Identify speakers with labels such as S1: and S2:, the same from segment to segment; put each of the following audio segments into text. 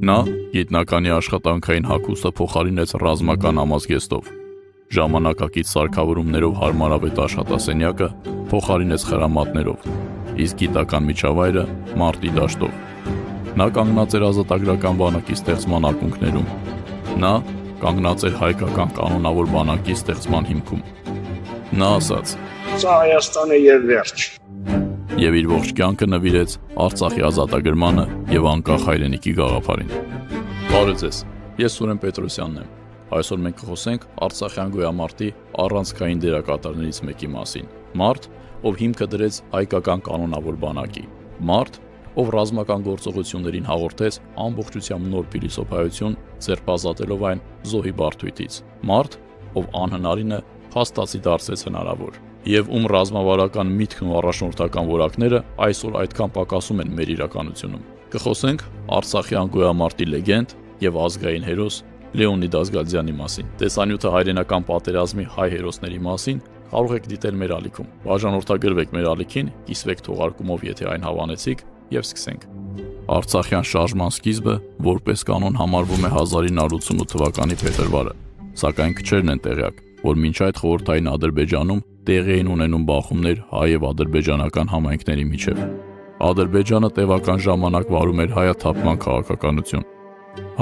S1: Նա գիտնականի աշխատանքային հագուստը փոխարինեց ռազմական համազգեստով, ժամանակակից սարքավորումներով հարմարավետ աշխատասենյակը փոխարինեց խրամատներով, իսկ գիտական միջավայրը մարտի դաշտով։ Նա կանգնած էր ազատագրական բանակի ստեղծման ակունքներում։ Նա կանգնած էր հայկական կանոնավոր բանակի ստեղծման հիմքում։ Նա ասաց.
S2: «Սա Հայաստանը եւ վերջ»։
S1: Եվ իր ողջ կյանքը նվիրեց Արցախի ազատագրմանը եւ անկախ հայրենիքի գաղափարին։ Բարև ձեզ, ես Սուրեն Պետրոսյանն եմ։ Այսօր մենք կխոսենք Արցախյան գոյամարտի առանցքային դերակատարներից մեկի մասին։ Մարդ, ով հիմքը դրեց հայկական կանոնավոր բանակի։ Մարդ, ով ռազմական գործողություններին հաղորդեց ամբողջությամբ նոր փիլիսոփայություն, ձեռբազատելով այն զոհի բարդույթից։ Մարդ, ով անհնարինը փաստացի դարձեց հնարավոր։ Եվ ում ռազմավարական միտքն ու առաջնորդական որակները այսօր այդքան պակասում են մեր իրականությունում։ Կխոսենք Արցախյան գոյամարտի լեգենդ եւ ազգային հերոս Լեոնիդ Ազգալձյանի մասին։ Տեսանյութը հայրենական պատերազմի հայ հերոսների մասին կարող եք դիտել մեր ալիքում։ Բաժանորդագրվեք մեր ալիքին, կիսվեք թողարկումով, եթե այն հավանեցիք, եւ սկսենք։ Արցախյան շարժման սկիզբը որպես կանոն համարվում է 1988 թվականի փետրվարը, սակայն քչերն են տեղյակ, որ մինչ այդ խորհրդային Ադրբեջանում տեղի էին ունենում բախումներ հայ եւ ադրբեջանական համայնքների միջև։ Ադրբեջանը տևական ժամանակ վարում էր հայաթափման քաղաքականություն։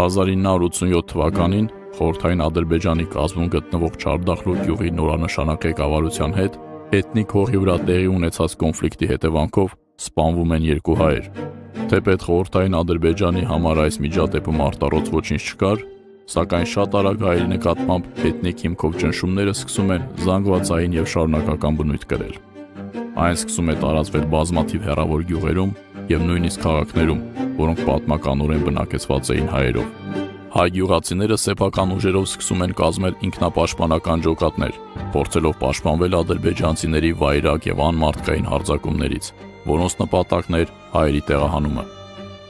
S1: 1987 թվականին խորհրդային Ադրբեջանի կազմում գտնվող Չարդախլու գյուղի նորանշանակ ղեկավարության հետ էթնիկ հողի վրա տեղի ունեցած կոնֆլիկտի հետևանքով սպանվում են 2 հայեր։ Թեպետ խորհրդային Ադրբեջանի համար այս միջադեպում արտառոց ոչինչ չկար, սակայն շատ արագ հայերի նկատմամբ էթնիկ հիմքով ճնշումները սկսում են զանգվածային եւ շարունակական բնույթ կրել։ Այն սկսում է տարածվել բազմաթիվ հեռավոր գյուղերում եւ նույնիսկ քաղաքներում, որոնք պատմականորեն բնակեցված էին հայերով։ Հայ գյուղացիները սեփական ուժերով սկսում են կազմել ինքնապաշտպանական ջոկատներ, փորձելով պաշտպանվել ադրբեջանցիների վայրագ եւ անմարդկային հարձակումներից, որոնց նպատակն էր հայերի տեղահանումը։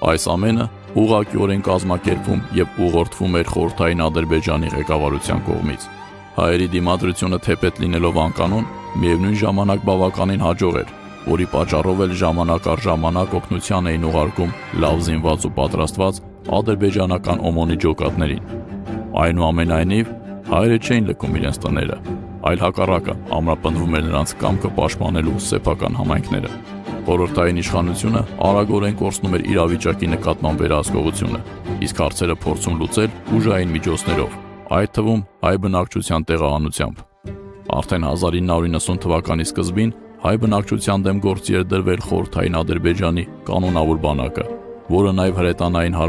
S1: Այս ամենը ուղղակիորեն կազմակերպվում եւ ուղղորդվում էր խորհրդային Ադրբեջանի ղեկավարության կողմից։ Հայերի դիմադրությունը թեպետ լինելով անկանոն, միևնույն ժամանակ բավականին հաջող էր, որի պատճառով էլ ժամանակ առ ժամանակ օգնության էին ուղարկում լավ զինված ու պատրաստված ադրբեջանական օմոնի ջոկատներին։ Այնուամենայնիվ, հայերը չէին լքում իրենց տները, այլ հակառակը ամրապնդվում էր նրանց կամքը պաշտպանելու սեփական համայնքները։ Խորհրդային իշխանությունը արագորեն կորցնում էր իրավիճակի նկատմամբ վերահսկողությունը, իսկ հարցերը փորձում լուծել ուժային միջոցներով, այդ թվում հայ բնակչության տեղահանությամբ։ Արդեն 1990 թվականի սկզբին հայ բնակչության դեմ գործի էր դրվել խորհրդային Ադրբեջանի կանոնավոր բանակը, որը նաև հրետանային